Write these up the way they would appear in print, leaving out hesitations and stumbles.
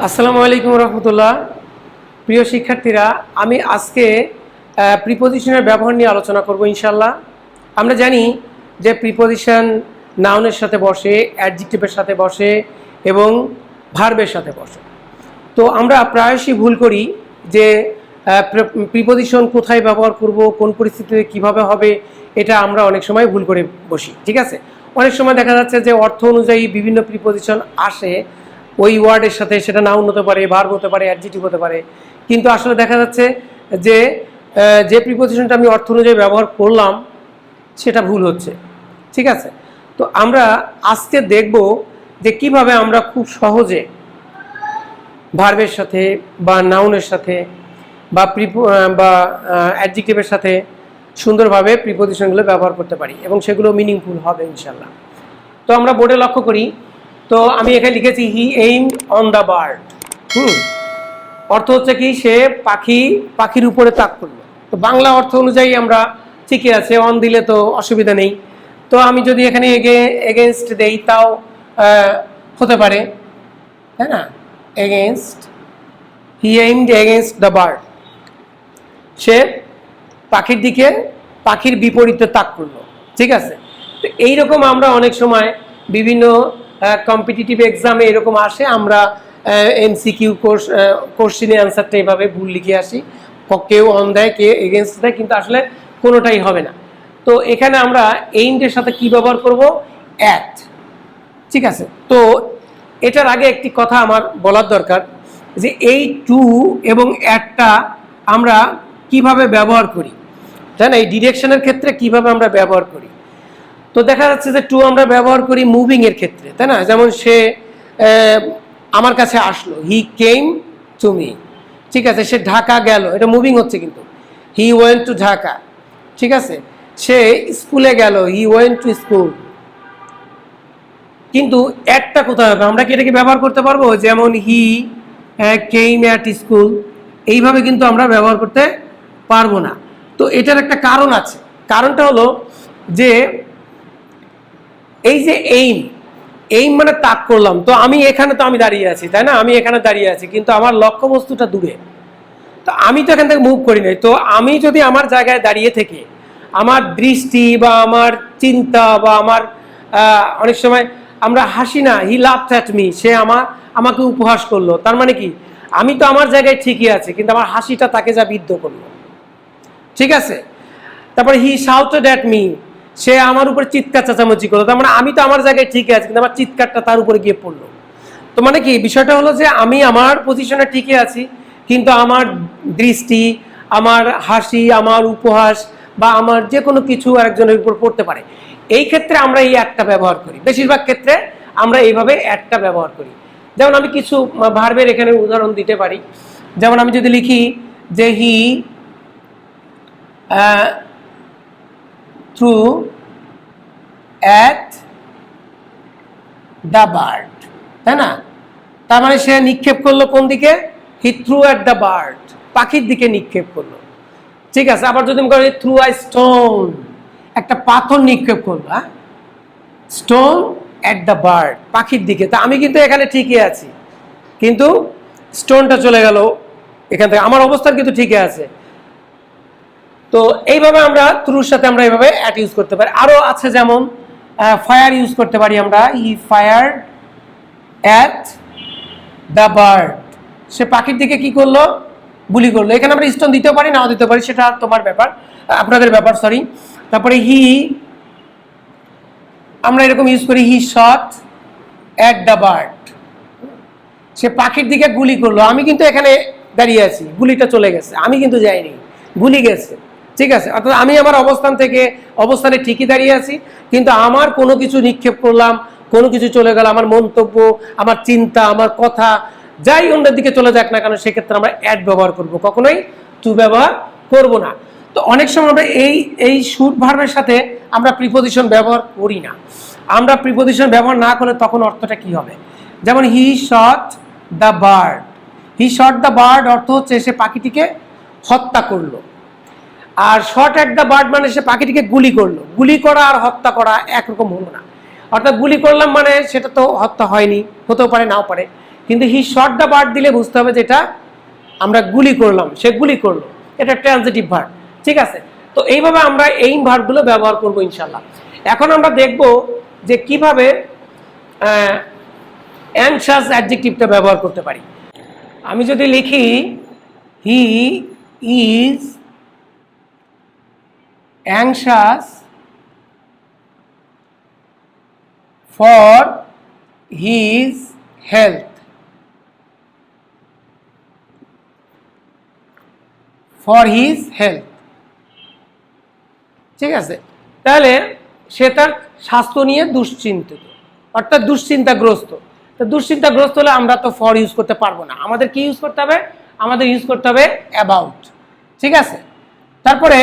আসসালামু আলাইকুম রহমতুল্লাহ। প্রিয় শিক্ষার্থীরা, আমি আজকে প্রিপোজিশনের ব্যবহার নিয়ে আলোচনা করব ইনশাল্লাহ। আমরা জানি যে প্রিপোজিশন নাউনের সাথে বসে, অ্যাডজেক্টিভের সাথে বসে এবং ভার্বের সাথে বসে। তো আমরা প্রায়শই ভুল করি যে প্রিপোজিশন কোথায় ব্যবহার করব, কোন পরিস্থিতিতে কিভাবে হবে, এটা আমরা অনেক সময় ভুল করে বসি। ঠিক আছে, অনেক সময় দেখা যাচ্ছে যে অর্থ অনুযায়ী বিভিন্ন প্রিপোজিশন আসে ওই ওয়ার্ডের সাথে, সেটা নাউন হতে পারে, ভার্ব হতে পারে, অ্যাডজেক্টিভ হতে পারে, কিন্তু আসলে দেখা যাচ্ছে যে যে প্রিপোজিশনটা আমি অর্থ অনুযায়ী ব্যবহার করলাম সেটা ভুল হচ্ছে। ঠিক আছে, তো আমরা আজকে দেখব যে কিভাবে আমরা খুব সহজে ভার্বের সাথে বা নাউনের সাথে বা অ্যাডজেক্টিভের সাথে সুন্দরভাবে প্রিপোজিশনগুলো ব্যবহার করতে পারি এবং সেগুলো মিনিংফুল হবে ইনশাল্লাহ। তো আমরা বোর্ডে লক্ষ্য করি, তো আমি এখানে লিখেছি হি এইম অন দ্য বার্ড। অর্থ হচ্ছে কি, সে পাখির উপরে তাক করলো। তো বাংলা অর্থ অনুযায়ী আমরা ঠিকই আছে, অন দিলে তো অসুবিধা নেই। তো আমি যদি এখানে এগেনস্ট দেই তাও হতে পারে, তাই না? Against, he aimed against the bird, সে পাখির বিপরীতে তাক করলো। ঠিক আছে, তো এইরকম আমরা অনেক সময় বিভিন্ন কম্পিটিটিভ এক্সামে এরকম আসে, আমরা এমসিকিউ কোশ্চেনের অ্যান্সারটা এইভাবে ভুল লিখে আসি, কেউ অন দেয়, কেউ এগেনস্ট দেয়, কিন্তু আসলে কোনোটাই হবে না। তো এখানে আমরা এইমডের সাথে কি ব্যবহার করব? অ্যাট। ঠিক আছে, তো এটার আগে একটি কথা আমার বলার দরকার যে এই টু এবং অ্যাটটা আমরা কিভাবে ব্যবহার করি, তাই না? এই ডিরেকশনের ক্ষেত্রে কিভাবে আমরা ব্যবহার করি। তো দেখা যাচ্ছে যে টু আমরা ব্যবহার করি মুভিং এর ক্ষেত্রে, তাই না? যেমন সে আমার কাছে আসলো, হি কেম টু মি। ঠিক আছে, সে ঢাকা গেল, এটা মুভিং হচ্ছে কিন্তু, হি ওয়েন্ট টু ঢাকা। ঠিক আছে, সে স্কুলে গেল, হি ওয়েন্ট টু স্কুল। কিন্তু একটা কোথায় হবে, আমরা কি এটাকে ব্যবহার করতে পারবো? যেমন হি কেম অ্যাট স্কুল, এইভাবে কিন্তু আমরা ব্যবহার করতে পারবো না। তো এটার একটা কারণ আছে। কারণটা হলো যে এই যে এইম মানে তাক করলাম, তো আমি এখানে তো আমি দাঁড়িয়ে আছি, তাই না? আমি এখানে দাঁড়িয়ে আছি, কিন্তু আমার লক্ষ্যবস্তুটা দূরে, তো আমি তো এখান থেকে মুভ করি নাই। তো আমি যদি আমার জায়গায় দাঁড়িয়ে থেকে আমার দৃষ্টি বা আমার চিন্তা বা আমার অনেক সময় আমরা হাসি না, হি লাভড অ্যাট মি, সে আমাকে উপহাস করলো, তার মানে কি আমি তো আমার জায়গায় ঠিকই আছে, কিন্তু আমার হাসিটা তাকে যা বিদ্ধ করলো। ঠিক আছে, তারপরে হি শাউটেড অ্যাট মি, সে আমার উপরে চিৎকার চেঁচামেচি করলো, তার মানে আমি তো আমার জায়গায় ঠিকই আছে, কিন্তু আমার চিৎকারটা তার উপরে গিয়ে পড়লো। তো মানে কি বিষয়টা হলো যে আমি আমার পজিশনে ঠিকই আছি, কিন্তু আমার দৃষ্টি, আমার হাসি, আমার উপহাস বা আমার যে কোনো কিছু আরেকজনের উপর পড়তে পারে। এই ক্ষেত্রে আমরা এই একটা ব্যবহার করি, বেশিরভাগ ক্ষেত্রে আমরা এইভাবে একটা ব্যবহার করি। যেমন আমি কিছু ভার্বের এখানে উদাহরণ দিতে পারি। যেমন আমি যদি লিখি যে হি থ্রু অ্যাট দ্য বার্ড, তাই না? তার মানে সে নিক্ষেপ করলো কোন দিকে? হি থ্রু অ্যাট দ্য বার্ড, পাখির দিকে নিক্ষেপ করলো। ঠিক আছে, আবার যদি আমি বলি থ্রু আ স্টোন, একটা পাথর নিক্ষেপ করলো, হ্যাঁ, স্টোন অ্যাট দ্য বার্ড, পাখির দিকে। তা আমি কিন্তু এখানে ঠিকই আছি, কিন্তু স্টোনটা চলে গেল এখান থেকে, আমার অবস্থান কিন্তু ঠিকই আছে। তো এইভাবে আমরা থ্রুর সাথে আমরা এইভাবে অ্যাট ইউজ করতে পারি। আরো আছে, যেমন ফায়ার ইউজ করতে পারি আমরা, হি ফায়ার অ্যাট দ্য বার্ড, সে পাখির দিকে কি করলো? গুলি করলো। এখানে আমরা স্টোন দিতেও পারি, নাও দিতে পারি, সেটা তোমার ব্যাপার, আপনাদের ব্যাপার, সরি। তারপরে আমরা এরকম ইউজ করি, হি শট অ্যাট দ্য বার্ড, সে পাখির দিকে গুলি করলো, আমি কিন্তু এখানে দাঁড়িয়ে আছি, গুলিটা চলে গেছে, আমি কিন্তু যাইনি, গুলি গেছে। ঠিক আছে, অর্থাৎ আমি আমার অবস্থানে ঠিকই দাঁড়িয়ে আছি, কিন্তু আমার কোনো কিছু নিক্ষেপ করলাম, কোনো কিছু চলে গেল, আমার মন্তব্য, আমার চিন্তা, আমার কথা যাই অন্যের দিকে চলে যাক না কেন, সেক্ষেত্রে আমরা অ্যাট ব্যবহার করব, কখনোই টু ব্যবহার করব না। তো অনেক সময় আমরা এই শুড ভার্বের সাথে আমরা প্রিপোজিশন ব্যবহার করি না। আমরা প্রিপোজিশন ব্যবহার না করলে তখন অর্থটা কি হবে? যেমন he shot the bird, he shot the bird অর্থ হচ্ছে সে পাখিটিকে হত্যা করলো। আর শট অ্যাট দ্য বার্ড মানে সে পাখিটিকে গুলি করলো। গুলি করা আর হত্যা করা একরকম হলো না। অর্থাৎ গুলি করলাম মানে সেটা তো হত্যা হয়নি, হতেও পারে নাও পারে, কিন্তু হি শট দ্য বার্ড দিলে বুঝতে হবে যেটা আমরা গুলি করলাম, সে গুলি করলো, এটা ট্রানজিটিভ ভার্ব। ঠিক আছে, তো এইভাবে আমরা এইম ভার্বগুলো ব্যবহার করব ইনশাল্লাহ। এখন আমরা দেখব যে কিভাবে অ্যাংশাস অ্যাডজেক্টিভটা ব্যবহার করতে পারি। আমি যদি লিখি he is anxious for his health, for his health. ঠিক আছে, তাহলে সে তার স্বাস্থ্য নিয়ে দুশ্চিন্তিত, অর্থাৎ দুশ্চিন্তাগ্রস্ত। তো দুশ্চিন্তাগ্রস্ত হলে আমরা তো ফর ইউজ করতে পারবো না, আমাদের কি ইউজ করতে হবে? আমাদের ইউজ করতে হবে অ্যাবাউট। ঠিক আছে, তারপরে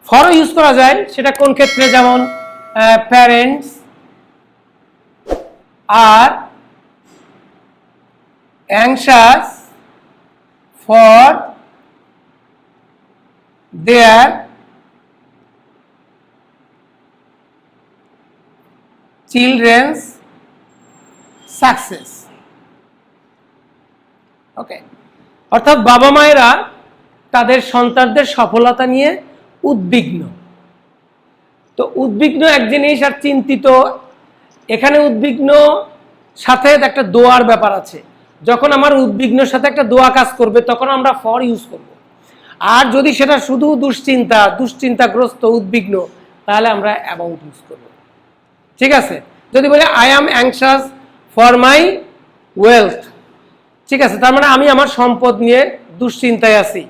ফরও ইউজ করা যায়, সেটা কোন ক্ষেত্রে? যেমন প্যারেন্টস আর anxious for their children's success. Okay, অর্থাৎ বাবা মায়েরা তাদের সন্তানদের সফলতা নিয়ে উদ্বিগ্ন। তো উদ্বিগ্ন এক জিনিস, আর চিন্তিত, এখানে উদ্বিগ্ন সাথে একটা দোয়ার ব্যাপার আছে। যখন আমার উদ্বিগ্নের সাথে একটা দোয়া কাজ করবে তখন আমরা ফর ইউজ করব। আর যদি সেটা শুধু দুশ্চিন্তাগ্রস্ত, উদ্বিগ্ন, তাহলে আমরা অ্যাবাউট ইউজ করব। ঠিক আছে, যদি বলে I am anxious for my wealth, ঠিক আছে, তার মানে আমি আমার সম্পদ নিয়ে দুশ্চিন্তায় আছি,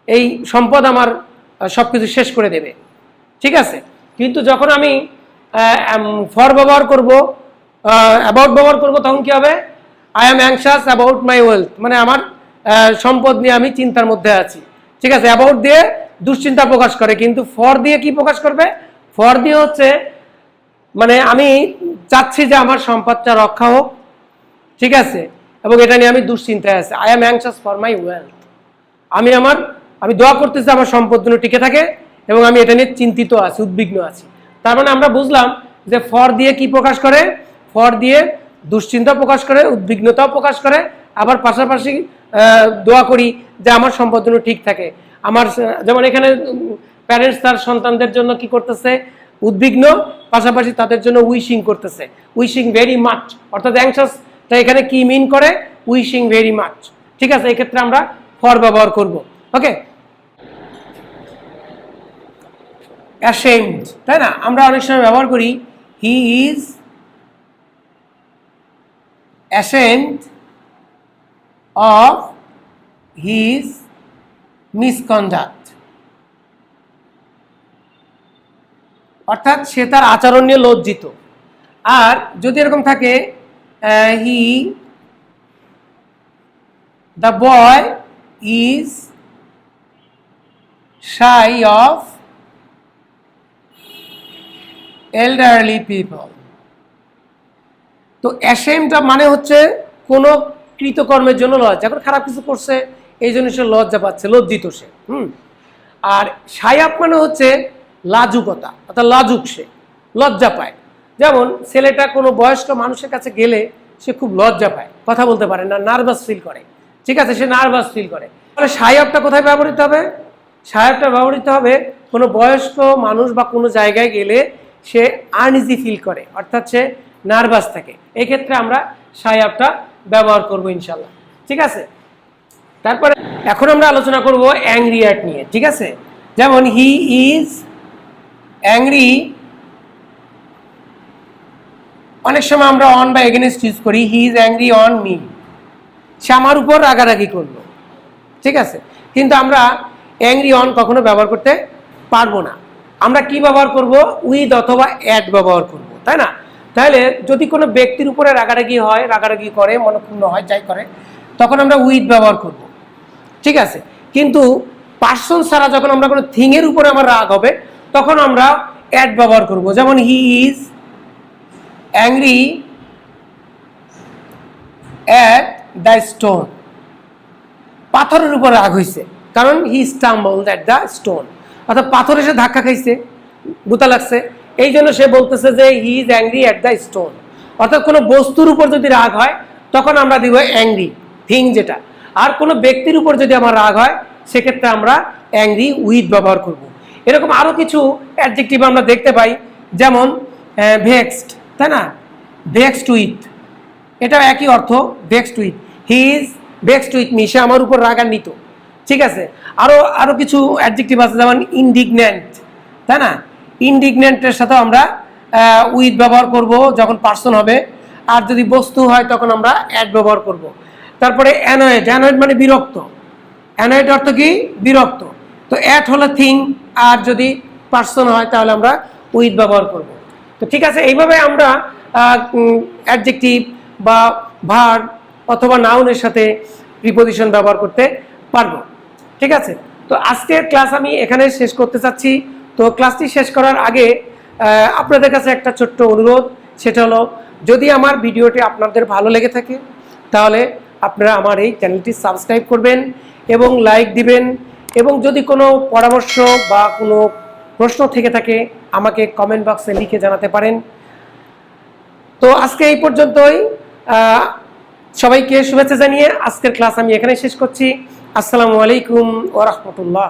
এই সম্পদ আমার সবকিছু শেষ করে দেবে। ঠিক আছে, কিন্তু যখন আমি ফর ব্যবহার করব, অ্যাবাউট ব্যবহার করব, তখন কি হবে? I am anxious about my wealth, মানে আমার সম্পদ নিয়ে আমি চিন্তার মধ্যে আছি। ঠিক আছে, অ্যাবাউট দিয়ে দুশ্চিন্তা প্রকাশ করে, কিন্তু ফর দিয়ে কি প্রকাশ করবে? ফর দিয়ে হচ্ছে মানে আমি চাচ্ছি যে আমার সম্পদটা রক্ষা হোক। ঠিক আছে, এবং এটা নিয়ে আমি দুশ্চিন্তায় আছি। I am anxious for my wealth, আমি দোয়া করতেছি আমার সম্পদগুলো টিকে থাকে, এবং আমি এটা নিয়ে চিন্তিত আছি, উদ্বিগ্ন আছি। তার মানে আমরা বুঝলাম যে ফর দিয়ে কি প্রকাশ করে? ফর দিয়ে দুশ্চিন্তা প্রকাশ করে, উদ্বিগ্নতাও প্রকাশ করে, আবার পাশাপাশি দোয়া করি যে আমার সম্পদগুলো ঠিক থাকে। আমার যেমন এখানে প্যারেন্টস তার সন্তানদের জন্য কি করতেছে? উদ্বিগ্ন, পাশাপাশি তাদের জন্য উইশিং করতেছে, উইশিং ভেরি মাচ। অর্থাৎ অ্যাংশাস তা এখানে কি মিন করে? Wishing very much. ঠিক আছে, এই ক্ষেত্রে আমরা ফর ব্যবহার করব। ওকে, অ্যাশেমড, তাই না? আমরা অনেক সময় ব্যবহার করি he is ashamed of his misconduct, অর্থাৎ সে তার আচরণ নিয়ে লজ্জিত। আর যদি এরকম থাকে the boy is shy of elderly people. তো অ্যাশেমড মানে হচ্ছে কোনো কৃতকর্মের জন্য লজ্জা, এখন খারাপ কিছু করছে এই জন্য সে লজ্জা পাচ্ছে, লজ্জিত সে। আর শাই অফ মানে হচ্ছে লাজুকতা, অর্থাৎ লাজুক, সে লজ্জা পায়। যেমন ছেলেটা কোনো বয়স্ক মানুষের কাছে গেলে সে খুব লজ্জা পায়, কথা বলতে পারে না, নার্ভাস ফিল করে। ঠিক আছে, সে নার্ভাস ফিল করে। তাহলে শাই অফটা কোথায় ব্যবহৃত হবে? শাই অফটা ব্যবহৃত হবে কোনো বয়স্ক মানুষ বা কোনো জায়গায় গেলে সে আনইজি ফিল করে, অর্থাৎ সে নার্ভাস থাকে। এই ক্ষেত্রে আমরা শাই অফটা ব্যবহার করব ইনশাল্লাহ। ঠিক আছে, তারপরে এখন আমরা আলোচনা করব অ্যাংরি অ্যাট নিয়ে। ঠিক আছে, যেমন হি ইজ অ্যাংরি, অনেক সময় আমরা অন বা এগেনস্ট ইউজ করি। He is angry on me, সে আমার উপর রাগারাগি করলো। ঠিক আছে, কিন্তু আমরা অ্যাংরি অন কখনো ব্যবহার করতে পারবো না। আমরা কি ব্যবহার করব? উইথ অথবা অ্যাট ব্যবহার করব, তাই না? তাহলে যদি কোনো ব্যক্তির উপরে রাগারাগি হয়, রাগারাগি করে, মনক্ষুণ্ণ হয়, যাই করে, তখন আমরা উইথ ব্যবহার করব। ঠিক আছে, কিন্তু পার্সন ছাড়া যখন আমরা কোনো থিংয়ের উপরে আমার রাগ হবে তখন আমরা অ্যাট ব্যবহার করব। যেমন হি is angry at the stone, পাথরের উপর রাগ হয়েছে, কারণ হি স্টাম্বলড অ্যাট দ্য স্টোন, অর্থাৎ পাথর এসে ধাক্কা খাইছে, গুতা লাগছে, এই জন্য সে বলতেছে যে হি is angry at the stone. অর্থাৎ কোনো বস্তুর উপর যদি রাগ হয় তখন আমরা দিব অ্যাংরি থিং যেটা। আর কোনো ব্যক্তির উপর যদি আমার রাগ হয় সেক্ষেত্রে আমরা অ্যাংরি উইথ ব্যবহার করব। এরকম আরও কিছু অ্যাডজেক্টিভ আমরা দেখতে পাই, যেমন ভেক্সড, তাই না, ভেক্সড উইথ, এটাও একই অর্থ, vexed with. He is vexed with me, সে আমার উপর রাগান্বিত। ঠিক আছে, আরও কিছু অ্যাডজেক্টিভ আছে, যেমন ইনডিগন্যান্ট, তাই না, ইনডিগন্যান্টের সাথেও আমরা উইথ ব্যবহার করব যখন পার্সন হবে, আর যদি বস্তু হয় তখন আমরা অ্যাড ব্যবহার করব। তারপরে অ্যানয়েড, অ্যানয়েড মানে বিরক্ত, অ্যানয়েড অর্থ কি, বিরক্ত। তো অ্যাট হলো থিং, আর যদি পার্সন হয় তাহলে আমরা উইথ ব্যবহার করব। তো ঠিক আছে, এইভাবে আমরা অ্যাডজেক্টিভ বা ভার্ব অথবা নাউনের সাথে প্রিপোজিশন ব্যবহার করতে পারবো। ঠিক আছে, তো আজকের ক্লাস আমি এখানে শেষ করতে চাচ্ছি। তো ক্লাসটি শেষ করার আগে আপনাদের কাছে একটা ছোট্ট অনুরোধ, সেটা হলো যদি আমার ভিডিওটি আপনাদের ভালো লেগে থাকে তাহলে আপনারা আমার এই চ্যানেলটি সাবস্ক্রাইব করবেন এবং লাইক দিবেন, এবং যদি কোনো পরামর্শ বা কোনো প্রশ্ন থেকে থাকে আমাকে কমেন্ট বক্সে লিখে জানাতে পারেন। তো আজকে এই পর্যন্তই, সবাইকে শুভেচ্ছা জানিয়ে আজকের ক্লাস আমি এখানে শেষ করছি। আসসালামু আলাইকুম ওয়া রাহমাতুল্লাহ।